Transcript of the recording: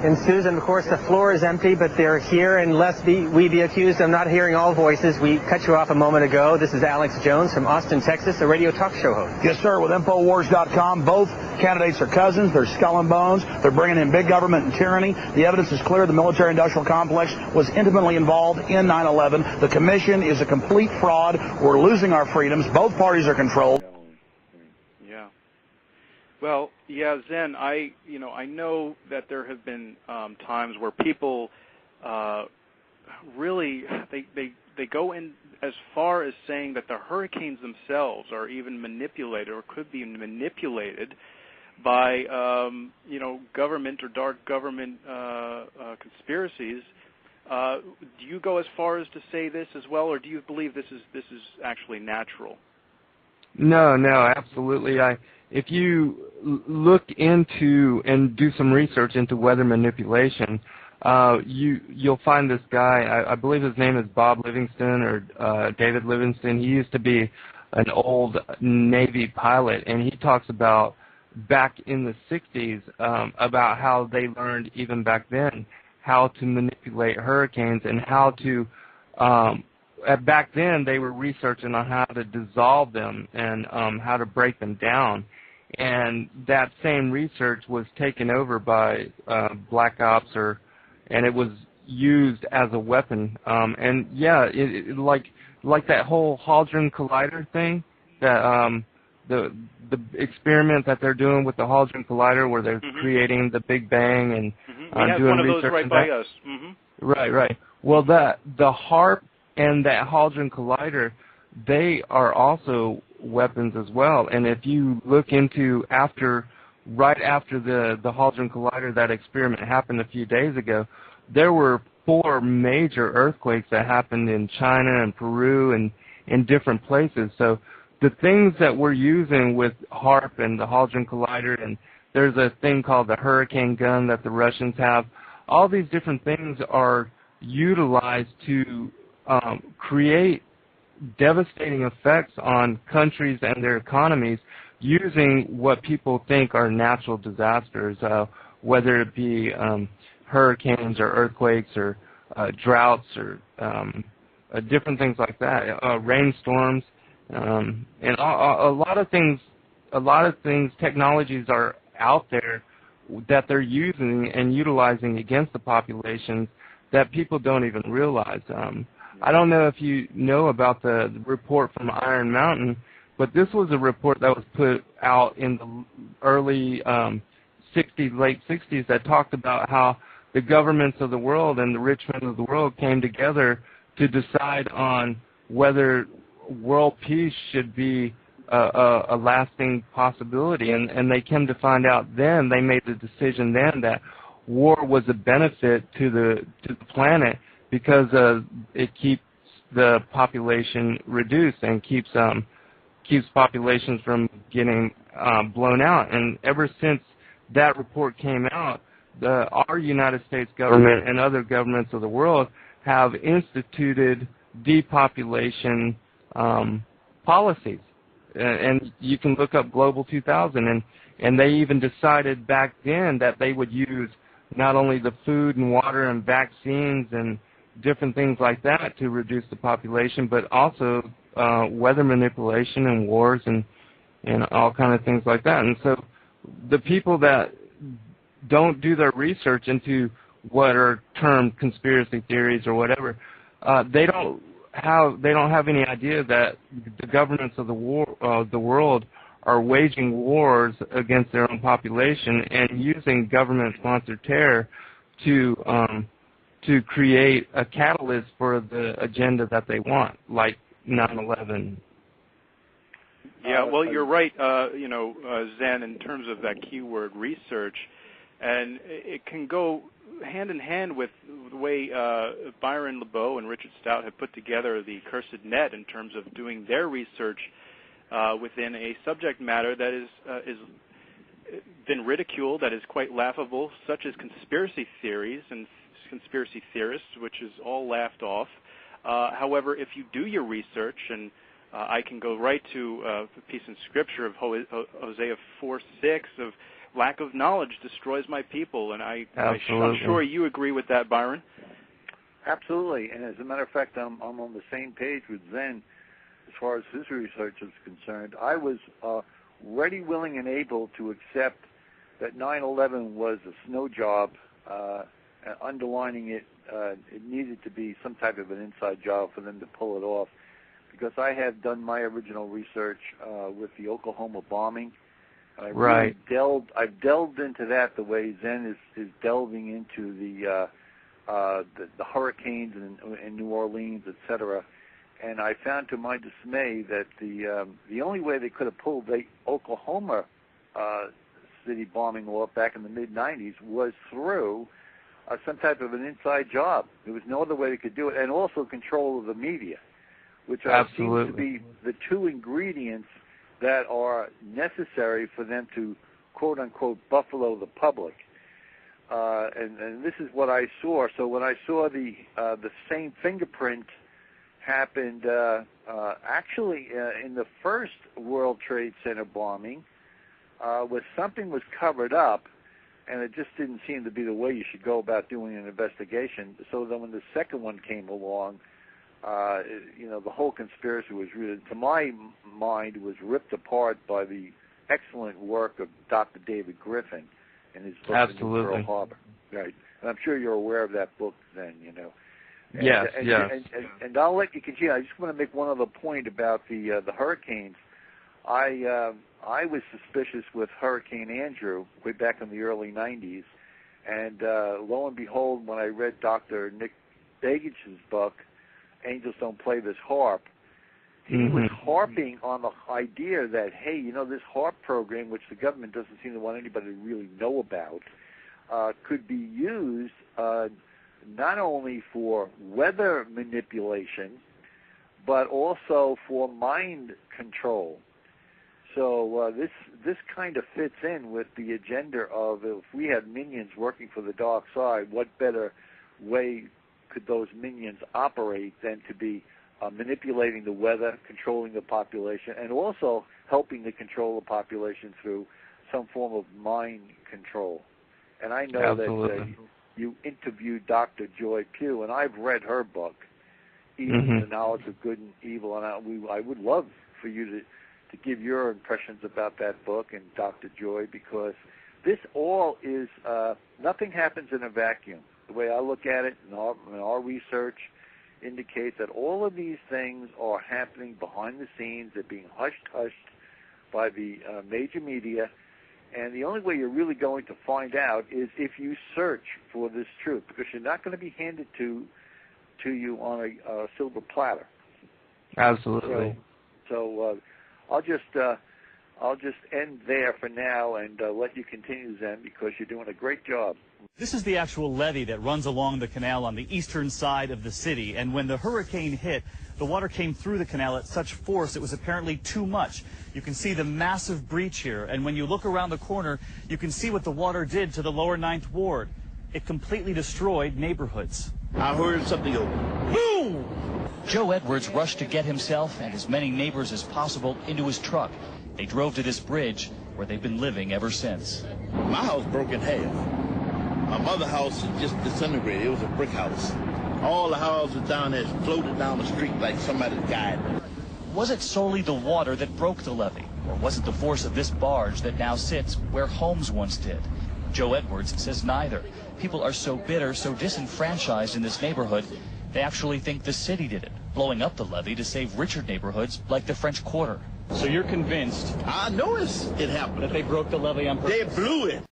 ensues, and of course the floor is empty, but they're here, and lest we be accused of not hearing all voices, we cut you off a moment ago. This is Alex Jones from Austin, Texas, a radio talk show host. Yes, sir, with Infowars.com. Both candidates are cousins. They're skull and bones. They're bringing in big government and tyranny. The evidence is clear. The military-industrial complex was intimately involved in 9/11. The commission is a complete fraud. We're losing our freedoms. Both parties are controlled. Yeah. Well, yeah, Zen, I know that there have been times where people really, they go in as far as saying that the hurricanes themselves are even manipulated or could be manipulated by, government or dark government conspiracies. Do you go as far as to say this as well, or do you believe this is actually natural? No, absolutely. If you look into and do some research into weather manipulation, you'll find this guy. I believe his name is Bob Livingston or David Livingston. He used to be an old Navy pilot, and he talks about back in the 60s about how they learned even back then how to manipulate hurricanes and how to back then they were researching on how to dissolve them and how to break them down. And that same research was taken over by Black Ops, and it was used as a weapon. And yeah, like that whole Hadron Collider thing, that the experiment that they're doing with the Hadron Collider, where they're creating the Big Bang and doing one of research those right by us. Right. Well, the HAARP and that Hadron Collider, they are also weapons as well. And if you look into right after the Hadron Collider, that experiment happened a few days ago, there were 4 major earthquakes that happened in China and Peru and in different places. So the things that we're using with HAARP and the Hadron Collider, and there's a thing called the hurricane gun that the Russians have, all these different things are utilized to create devastating effects on countries and their economies using what people think are natural disasters, whether it be hurricanes or earthquakes or droughts or different things like that, rainstorms, and a lot of things, technologies are out there that they're using and utilizing against the populations that people don't even realize. I don't know if you know about the report from Iron Mountain, but this was a report that was put out in the early 60s, late 60s, that talked about how the governments of the world and the rich men of the world came together to decide on whether world peace should be a lasting possibility. And they came to find out then, they made the decision then that war was a benefit to the planet, because it keeps the population reduced and keeps populations from getting blown out. And ever since that report came out, our United States government and other governments of the world have instituted depopulation policies. And you can look up Global 2000, and they even decided back then that they would use not only the food and water and vaccines and different things like that to reduce the population, but also weather manipulation and wars and all kind of things like that. And so the people that don't do their research into what are termed conspiracy theories or whatever, they don't have any idea that the governments of the world are waging wars against their own population and using government-sponsored terror to create a catalyst for the agenda that they want, like 9/11. Yeah, well, you're right, Zen, in terms of that keyword research, and it can go hand in hand with the way Byron LeBeau and Richard Stout have put together the Cursed Net in terms of doing their research within a subject matter that is been ridiculed, that is quite laughable, such as conspiracy theories and conspiracy theorists, which is all laughed off. However, if you do your research, and I can go right to a piece in Scripture of Hosea 4:6, of lack of knowledge destroys my people, and I'm Absolutely. sure you agree with that, Byron. Absolutely, and as a matter of fact, I'm on the same page with Zen as far as his research is concerned. I was ready, willing, and able to accept that 9/11 was a snow job. Underlining it, it needed to be some type of an inside job for them to pull it off, because I have done my original research with the Oklahoma bombing. I've delved into that the way Zen is delving into the hurricanes in New Orleans, etc. And I found to my dismay that the only way they could have pulled the Oklahoma city bombing off back in the mid-'90s was through some type of an inside job. There was no other way they could do it, and also control of the media, which seems to be the two ingredients that are necessary for them to, quote-unquote, buffalo the public. And this is what I saw. So when I saw the same fingerprint happened actually in the first World Trade Center bombing, where something was covered up, and it just didn't seem to be the way you should go about doing an investigation. So then when the second one came along, the whole conspiracy was really, to my mind, was ripped apart by the excellent work of Dr. David Griffin in his book, Pearl Harbor. Right. And I'm sure you're aware of that book then, And, yes. And I'll let you continue. I just want to make one other point about the hurricanes. I was suspicious with Hurricane Andrew way back in the early 90s, and lo and behold, when I read Dr. Nick Begich's book, Angels Don't Play This Harp, he was harping on the idea that, hey, this HARP program, which the government doesn't seem to want anybody to really know about, could be used not only for weather manipulation, but also for mind control. So this kind of fits in with the agenda of, if we had minions working for the dark side, what better way could those minions operate than to be manipulating the weather, controlling the population, and also helping to control the population through some form of mind control. And I know that you interviewed Dr. Joy Pugh, and I've read her book, Even the Knowledge of Good and Evil, and I would love for you to give your impressions about that book and Dr. Joy, because this all is, nothing happens in a vacuum. The way I look at it, and our research indicates that all of these things are happening behind the scenes. They're being hushed by the major media, and the only way you're really going to find out is if you search for this truth, because you're not going to be handed to you on a silver platter. Absolutely. So I'll just end there for now and let you continue, Zen, because you're doing a great job. This is the actual levee that runs along the canal on the eastern side of the city, and when the hurricane hit, the water came through the canal at such force it was apparently too much. You can see the massive breach here, and when you look around the corner, you can see what the water did to the lower 9th Ward. It completely destroyed neighborhoods. I heard something go boom! Joe Edwards rushed to get himself and as many neighbors as possible into his truck. They drove to this bridge where they've been living ever since. My house broke in half. My mother's house just disintegrated. It was a brick house. All the houses down there floated down the street like somebody guided them. Was it solely the water that broke the levee? Or was it the force of this barge that now sits where homes once did? Joe Edwards says neither. People are so bitter, so disenfranchised in this neighborhood, they actually think the city did it, blowing up the levee to save richer neighborhoods like the French Quarter. So you're convinced I know it happened. that they broke the levee on purpose? They blew it.